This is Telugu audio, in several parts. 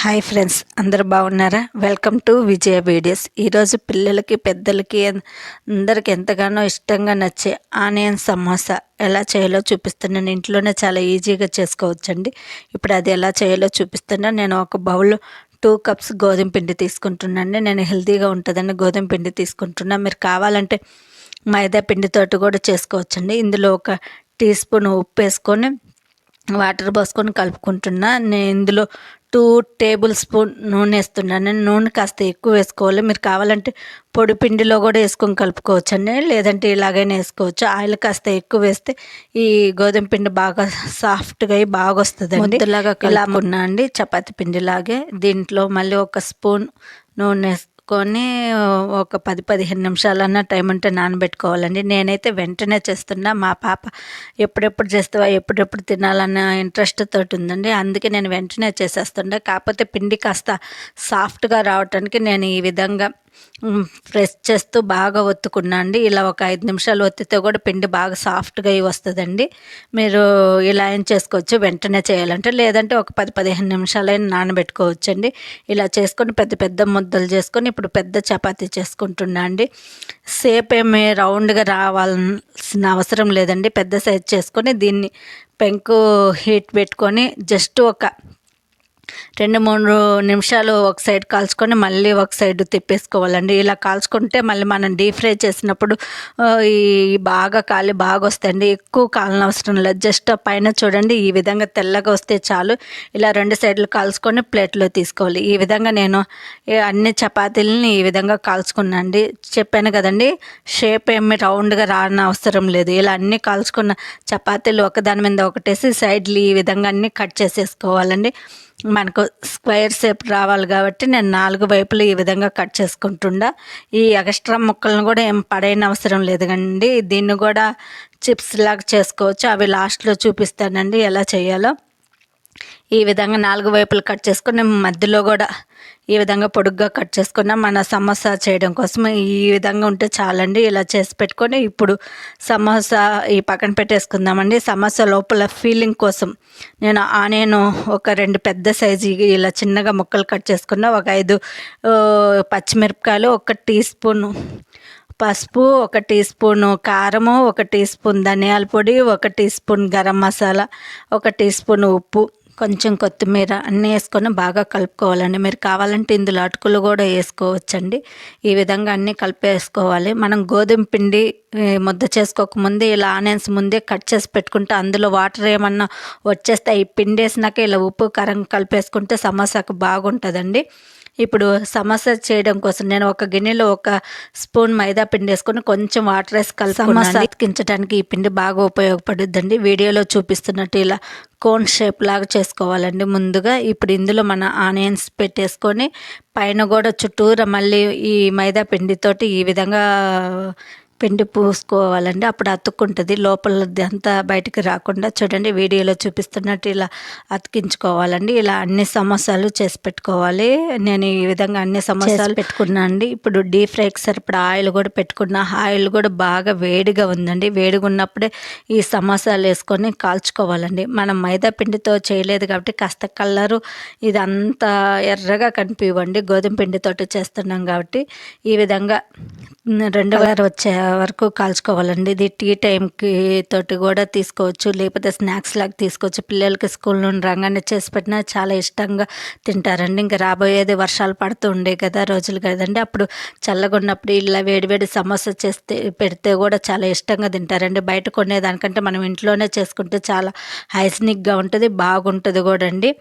హాయ్ ఫ్రెండ్స్, అందరు బాగున్నారా? Welcome to Vijaya videos. ఈరోజు పిల్లలకి పెద్దలకి అందరికి ఎంతగానో ఇష్టంగా నచ్చే ఆనియన్ సమోసా ఎలా చేయాలో చూపిస్తున్నాను. ఇంట్లోనే చాలా ఈజీగా చేసుకోవచ్చండి. ఇప్పుడు అది ఎలా చేయాలో చూపిస్తున్నాను. నేను ఒక బౌల్ 2 కప్స్ గోధుమ పిండి తీసుకుంటున్నాను. నేను హెల్తీగా ఉంటుందని గోధుమ పిండి తీసుకుంటున్నాను. మీరు కావాలంటే మైదా పిండితోటి కూడా చేసుకోవచ్చండి. ఇందులో ఒక టీ స్పూన్ ఉప్పు వేసుకొని వాటర్ పోసుకొని కలుపుకుంటున్నా. నేను ఇందులో 2 టేబుల్ స్పూన్ నూనె వేస్తున్నాను. నూనె కాస్త ఎక్కువ వేసుకోవాలి. మీరు కావాలంటే పొడి పిండిలో కూడా వేసుకొని కలుపుకోవచ్చండి, లేదంటే ఇలాగైనా వేసుకోవచ్చు. ఆయిల్ కాస్త ఎక్కువ వేస్తే ఈ గోధుమ పిండి బాగా సాఫ్ట్గా అయ్యి బాగా వస్తుందండి. ముద్దలాగా కలుపుకున్నా అండి, చపాతి పిండిలాగే. దీంట్లో మళ్ళీ ఒక స్పూన్ నూనె కొని ఒక 10-15 నిమిషాలన్నా టైం ఉంటే నానబెట్టుకోవాలండి. నేనైతే వెంటనే చేస్తున్నా. మా పాప ఎప్పుడెప్పుడు చేస్తావా, ఎప్పుడెప్పుడు తినాలన్న ఇంట్రెస్ట్ తోటి ఉందండి. అందుకే నేను వెంటనే చేసేస్తుండే. కాకపోతే పిండి కాస్త సాఫ్ట్గా రావటానికి నేను ఈ విధంగా ప్రెస్ చేస్తూ బాగా ఒత్తుకున్నా అండి. ఇలా ఒక 5 నిమిషాలు ఒత్తితే కూడా పిండి బాగా సాఫ్ట్గా అయి వస్తుందండి. మీరు ఇలా ఏం చేసుకోవచ్చు వెంటనే చేయాలంటే, లేదంటే ఒక 10-15 నిమిషాలైనా నానబెట్టుకోవచ్చండి. ఇలా చేసుకొని పెద్ద పెద్ద ముద్దలు చేసుకొని ఇప్పుడు పెద్ద చపాతీ చేసుకుంటున్నా అండి. సేప్ ఏమి రౌండ్గా రావాల్సిన అవసరం లేదండి. పెద్ద సైజ్ చేసుకొని దీన్ని పెంకు హీట్ పెట్టుకొని జస్ట్ ఒక 2-3 నిమిషాలు ఒక సైడ్ కాల్చుకొని మళ్ళీ ఒక సైడ్ తిప్పేసుకోవాలండి. ఇలా కాల్చుకుంటే మళ్ళీ మనం డీప్ ఫ్రై చేసినప్పుడు ఈ బాగా కాలి బాగా వస్తాయండి. ఎక్కువ కాలని అవసరం లేదు. జస్ట్ పైన చూడండి ఈ విధంగా తెల్లగా వస్తే చాలు. ఇలా 2 సైడ్లు కాల్చుకొని ప్లేట్లో తీసుకోవాలి. ఈ విధంగా నేను అన్ని చపాతీలని ఈ విధంగా కాల్చుకున్నాండి. చెప్పాను కదండి, షేప్ ఏమి రౌండ్గా రాని అవసరం లేదు. ఇలా అన్నీ కాల్చుకున్న చపాతీలు ఒకదాని మీద ఒకటేసి సైడ్లు ఈ విధంగా అన్నీ కట్ చేసేసుకోవాలండి. మనకు స్క్వేర్ షేప్ రావాలి కాబట్టి నేను 4 వైపులు ఈ విధంగా కట్ చేసుకుంటుండా. ఈ ఎక్స్ట్రా ముక్కలను కూడా ఏం పడైన అవసరం లేదు కండి. దీన్ని కూడా చిప్స్ లాగా చేసుకోవచ్చు. అవి లాస్ట్లో చూపిస్తానండి ఎలా చేయాలో. ఈ విధంగా 4 వైపులు కట్ చేసుకొని మధ్యలో కూడా ఈ విధంగా పొడుగ్గా కట్ చేసుకున్న మన సమోసా చేయడం కోసం ఈ విధంగా ఉంటే చాలండి. ఇలా చేసి పెట్టుకొని ఇప్పుడు సమోసా ఈ పక్కన పెట్టేసుకుందామండి. సమోసా లోపల ఫీలింగ్ కోసం నేను ఆనియన్ ఒక 2 పెద్ద సైజు ఇలా చిన్నగా ముక్కలు కట్ చేసుకున్న, ఒక 5 పచ్చిమిరపకాయలు, 1 టీ స్పూను పసుపు, 1 టీ స్పూను కారము, 1 టీ స్పూన్ ధనియాల పొడి, 1 teaspoon garam masala, 1 teaspoon ఉప్పు, కొంచెం కొత్తిమీర అన్నీ వేసుకొని బాగా కలుపుకోవాలండి. మీరు కావాలంటే ఇందులో అటుకులు కూడా వేసుకోవచ్చండి. ఈ విధంగా అన్నీ కలిపేసుకోవాలి. మనం గోధుమ పిండి ముద్ద చేసుకోకముందే ఇలా ఆనియన్స్ ముందే కట్ చేసి పెట్టుకుంటే అందులో వాటర్ ఏమన్నా వచ్చేస్తే ఈ పిండి వేసినాక ఇలా ఉప్పు కారం కలిపేసుకుంటే సమోసాకు బాగుంటుందండి. ఇప్పుడు సమోసా చేయడం కోసం నేను ఒక గిన్నెలో 1 స్పూన్ మైదా పిండి వేసుకొని కొంచెం వాటర్ వేసి సమోసా అతికించడానికి ఈ పిండి బాగా ఉపయోగపడుద్దండి. వీడియోలో చూపిస్తున్నట్టు ఇలా కోన్ షేప్ లాగా చేసుకోవాలండి ముందుగా. ఇప్పుడు ఇందులో మన ఆనియన్స్ పెట్టేసుకొని పైన కూడా చుట్టూరా మళ్ళీ ఈ మైదా పిండితోటి ఈ విధంగా పిండి పూసుకోవాలండి. అప్పుడు అతుక్కుంటుంది, లోపలది అంతా బయటికి రాకుండా. చూడండి వీడియోలో చూపిస్తున్నట్టు ఇలా అతికించుకోవాలండి. ఇలా అన్ని సమోసాలు చేసి పెట్టుకోవాలి. నేను ఈ విధంగా అన్ని సమోసాలు పెట్టుకున్నా అండి. ఇప్పుడు డీప్ ఫ్రైకి సరిపడా ఆయిల్ కూడా పెట్టుకున్నా. ఆయిల్ కూడా బాగా వేడిగా ఉందండి. వేడిగా ఉన్నప్పుడే ఈ సమోసాలు వేసుకొని కాల్చుకోవాలండి. మనం మైదా పిండితో చేయలేదు కాబట్టి కాస్త కలరు ఇదంతా ఎర్రగా కనిపివ్వండి. గోధుమ పిండితోటి చేస్తున్నాం కాబట్టి ఈ విధంగా 2 కలర్ వచ్చే వరకు కాల్చుకోవాలండి. ఇది టీ టైంకి తోటి కూడా తీసుకోవచ్చు, లేకపోతే స్నాక్స్ లాగా తీసుకోవచ్చు. పిల్లలకి స్కూల్ నుండి రాగానే చేసి పెట్టినా చాలా ఇష్టంగా తింటారండి. ఇంకా రాబోయేది వర్షాలు పడుతూ ఉండే కదా రోజులు కదండి, అప్పుడు చల్లగా ఉన్నప్పుడు ఇలా వేడివేడి సమోసా చేస్తే పెడితే కూడా చాలా ఇష్టంగా తింటారండి. బయట కొనేదానికంటే మనం ఇంట్లోనే చేసుకుంటే చాలా హైజీనిక్గా ఉంటుంది, బాగుంటుంది కూడా అండి.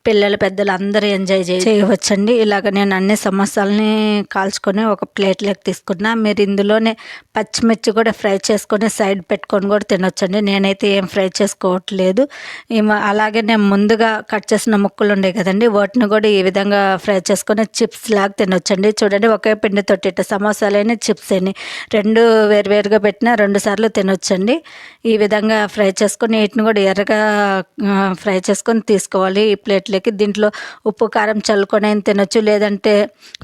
పిల్లలు పెద్దలు అందరూ ఎంజాయ్ చేయవచ్చండి. ఇలాగ నేను అన్ని సమోసాలని కాల్చుకొని ఒక ప్లేట్లోకి తీసుకున్నా. మీరు ఇందులోనే పచ్చిమిర్చి కూడా ఫ్రై చేసుకొని సైడ్ పెట్టుకొని కూడా తినొచ్చండి. నేనైతే ఏం ఫ్రై చేసుకోవట్లేదు. అలాగే నేను ముందుగా కట్ చేసిన ముక్కలు ఉండే కదండి, వాటిని కూడా ఈ విధంగా ఫ్రై చేసుకొని చిప్స్ లాగా తినొచ్చండి. చూడండి ఒకే పిండితోటి ఇట్లా సమోసాలైనా చిప్స్ అయినా 2 వేరువేరుగా పెట్టినా 2 సార్లు తినొచ్చండి. ఈ విధంగా ఫ్రై చేసుకొని వీటిని కూడా ఎర్రగా ఫ్రై చేసుకొని తీసుకోవాలి. ఈ ప్లేట్ ప్లేట్లోకి. దీంట్లో ఉప్పు కారం చల్లుకొని అయినా తినొచ్చు, లేదంటే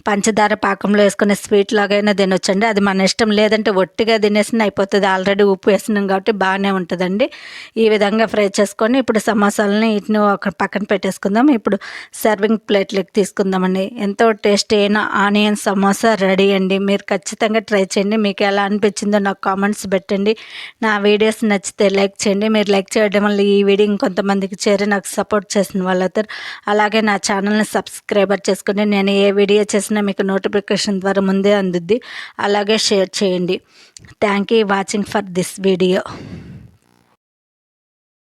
పంచదార పాకంలో వేసుకునే స్వీట్ లాగైనా తినొచ్చండి. అది మన ఇష్టం. లేదంటే ఒట్టిగా తినేసిన అయిపోతుంది, ఆల్రెడీ ఉప్పు వేసినాం కాబట్టి బాగానే ఉంటుందండి. ఈ విధంగా ఫ్రై చేసుకొని ఇప్పుడు సమోసాలని వీటిని ఒక పక్కన పెట్టేసుకుందాం. ఇప్పుడు సర్వింగ్ ప్లేట్లోకి తీసుకుందామండి. ఎంతో టేస్టీ అయిన ఆనియన్ సమోసా రెడీ అండి. మీరు ఖచ్చితంగా ట్రై చేయండి. మీకు ఎలా అనిపించిందో నాకు కామెంట్స్ పెట్టండి. నా వీడియోస్ నచ్చితే లైక్ చేయండి. మీరు లైక్ చేయడం వల్ల ఈ వీడియో ఇంకొంతమందికి చేరి నాకు సపోర్ట్ చేసిన వాళ్ళు అవుతారు. అలాగే నా ఛానల్ని సబ్స్క్రైబర్ చేసుకుని నేను ఏ వీడియో చేసినా మీకు నోటిఫికేషన్ ద్వారా ముందే అందుద్ది. అలాగే షేర్ చేయండి. Thank you watching for this video.